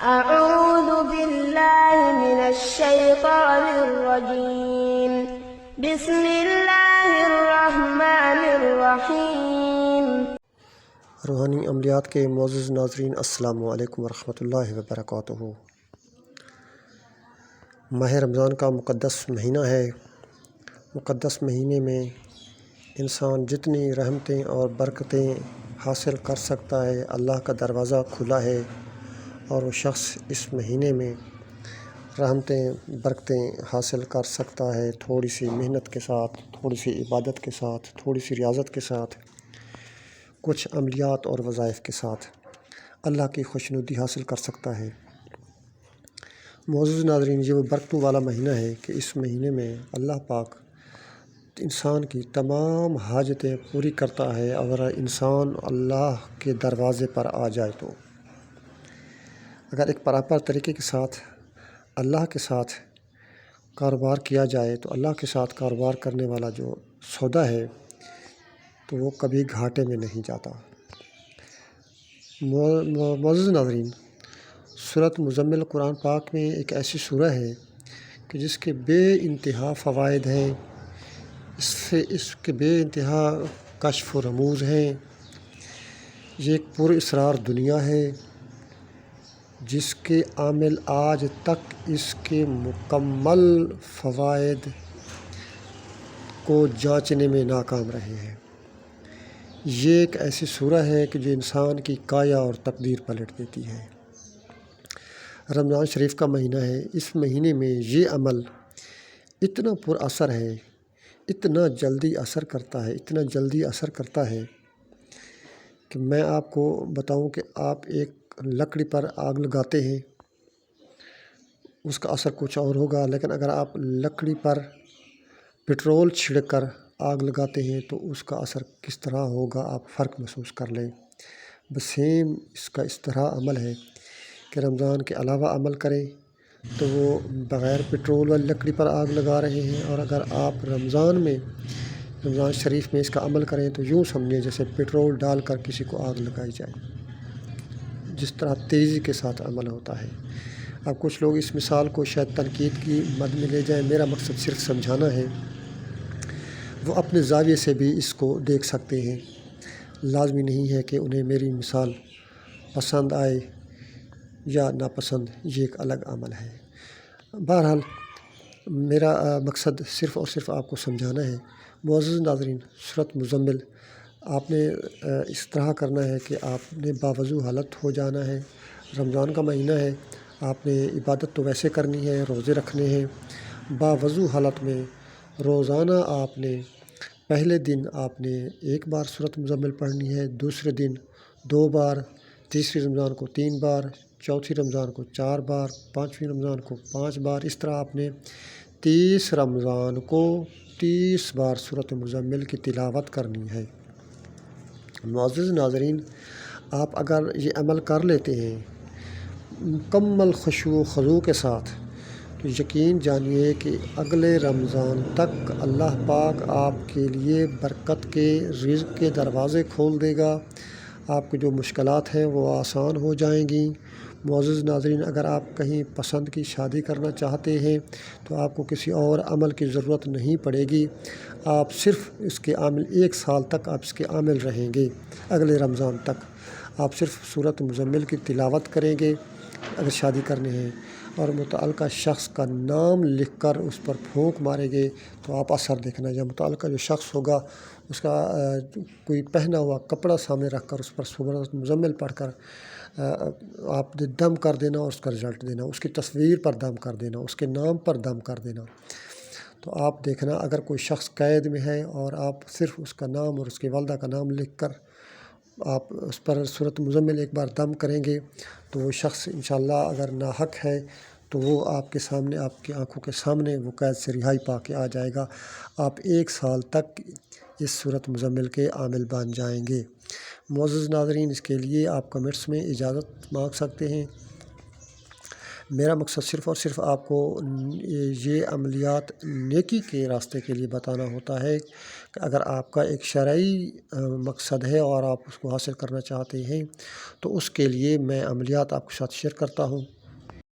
أعوذ بالله من الشيطان الرجيم بسم الله الرحمن الرحيم۔ روحانی عملیات کے معزز ناظرین، السلام علیکم ورحمۃ اللہ وبرکاتہ۔ ماہ رمضان کا مقدس مہینہ ہے۔ مقدس مہینے میں انسان جتنی رحمتیں اور برکتیں حاصل کر سکتا ہے، اللہ کا دروازہ کھلا ہے، اور وہ شخص اس مہینے میں رحمتیں برکتیں حاصل کر سکتا ہے، تھوڑی سی محنت کے ساتھ، تھوڑی سی عبادت کے ساتھ، تھوڑی سی ریاضت کے ساتھ، کچھ عملیات اور وظائف کے ساتھ اللہ کی خوشنودی حاصل کر سکتا ہے۔ معزز ناظرین، یہ وہ برکتوں والا مہینہ ہے کہ اس مہینے میں اللہ پاک انسان کی تمام حاجتیں پوری کرتا ہے اگر انسان اللہ کے دروازے پر آ جائے تو۔ اگر ایک پراپر طریقے کے ساتھ اللہ کے ساتھ کاروبار کیا جائے تو اللہ کے ساتھ کاروبار کرنے والا جو سودا ہے تو وہ کبھی گھاٹے میں نہیں جاتا۔ معزز ناظرین، سورۃ مزمل قرآن پاک میں ایک ایسی سورہ ہے کہ جس کے بے انتہا فوائد ہیں، اس کے بے انتہا کشف و رموز ہیں۔ یہ ایک پر اسرار دنیا ہے جس کے عامل آج تک اس کے مکمل فوائد کو جانچنے میں ناکام رہے ہیں۔ یہ ایک ایسی سورہ ہے کہ جو انسان کی کایا اور تقدیر پلٹ دیتی ہے۔ رمضان شریف کا مہینہ ہے۔ اس مہینے میں یہ عمل اتنا پر اثر ہے، اتنا جلدی اثر کرتا ہے کہ میں آپ کو بتاؤں کہ آپ ایک لکڑی پر آگ لگاتے ہیں، اس کا اثر کچھ اور ہوگا، لیکن اگر آپ لکڑی پر پٹرول چھڑک کر آگ لگاتے ہیں تو اس کا اثر کس طرح ہوگا، آپ فرق محسوس کر لیں۔ بس سیم اس کا اس طرح عمل ہے کہ رمضان کے علاوہ عمل کریں تو وہ بغیر پٹرول والی لکڑی پر آگ لگا رہے ہیں، اور اگر آپ رمضان شریف میں اس کا عمل کریں تو یوں سمجھیں جیسے پٹرول ڈال کر کسی کو آگ لگائی جائے، جس طرح تیزی کے ساتھ عمل ہوتا ہے۔ اب کچھ لوگ اس مثال کو شاید تنقید کی مد میں لے جائیں، میرا مقصد صرف سمجھانا ہے۔ وہ اپنے زاویے سے بھی اس کو دیکھ سکتے ہیں، لازمی نہیں ہے کہ انہیں میری مثال پسند آئے یا ناپسند، یہ ایک الگ عمل ہے۔ بہرحال میرا مقصد صرف اور صرف آپ کو سمجھانا ہے۔ معزز ناظرین، سورۃ مزمل آپ نے اس طرح کرنا ہے کہ آپ نے باوضو حالت ہو جانا ہے۔ رمضان کا مہینہ ہے، آپ نے عبادت تو ویسے کرنی ہے، روزے رکھنے ہیں۔ باوضو حالت میں روزانہ آپ نے پہلے دن آپ نے 1 بار سورۃ مزمل پڑھنی ہے، دوسرے دن 2 بار، تیسری رمضان کو 3 بار، چوتھی رمضان کو 4 بار، 5ویں رمضان کو 5 بار۔ اس طرح آپ نے 30 رمضان کو 30 بار سورۃ مزمل کی تلاوت کرنی ہے۔ معزز ناظرین، آپ اگر یہ عمل کر لیتے ہیں مکمل خشوع و خضوع کے ساتھ تو یقین جانیے کہ اگلے رمضان تک اللہ پاک آپ کے لیے برکت کے رزق کے دروازے کھول دے گا، آپ کی جو مشکلات ہیں وہ آسان ہو جائیں گی۔ معزز ناظرین، اگر آپ کہیں پسند کی شادی کرنا چاہتے ہیں تو آپ کو کسی اور عمل کی ضرورت نہیں پڑے گی، آپ صرف اس کے عامل 1 سال تک آپ اس کے عامل رہیں گے۔ اگلے رمضان تک آپ صرف سورۃ مزمل کی تلاوت کریں گے اگر شادی کرنے ہیں، اور متعلقہ شخص کا نام لکھ کر اس پر پھونک ماریں گے تو آپ اثر دیکھنا، یا متعلقہ جو شخص ہوگا اس کا کوئی پہنا ہوا کپڑا سامنے رکھ کر اس پر سورۃ مزمل پڑھ کر آپ نے دم کر دینا اور اس کا رزلٹ دینا، اس کی تصویر پر دم کر دینا، اس کے نام پر دم کر دینا۔ تو آپ دیکھنا، اگر کوئی شخص قید میں ہے اور آپ صرف اس کا نام اور اس کی والدہ کا نام لکھ کر آپ اس پر سورۃ مزمل 1 بار دم کریں گے تو وہ شخص انشاءاللہ اگر ناحق ہے تو وہ آپ کے سامنے، آپ کی آنکھوں کے سامنے وہ قید سے رہائی پا کے آ جائے گا۔ آپ 1 سال تک اس سورۃ مزمل کے عامل بن جائیں گے۔ معزز ناظرین، اس کے لیے آپ کمنٹس میں اجازت مانگ سکتے ہیں۔ میرا مقصد صرف اور صرف آپ کو یہ عملیات نیکی کے راستے کے لیے بتانا ہوتا ہے کہ اگر آپ کا ایک شرعی مقصد ہے اور آپ اس کو حاصل کرنا چاہتے ہیں تو اس کے لیے میں عملیات آپ کے ساتھ شیئر کرتا ہوں۔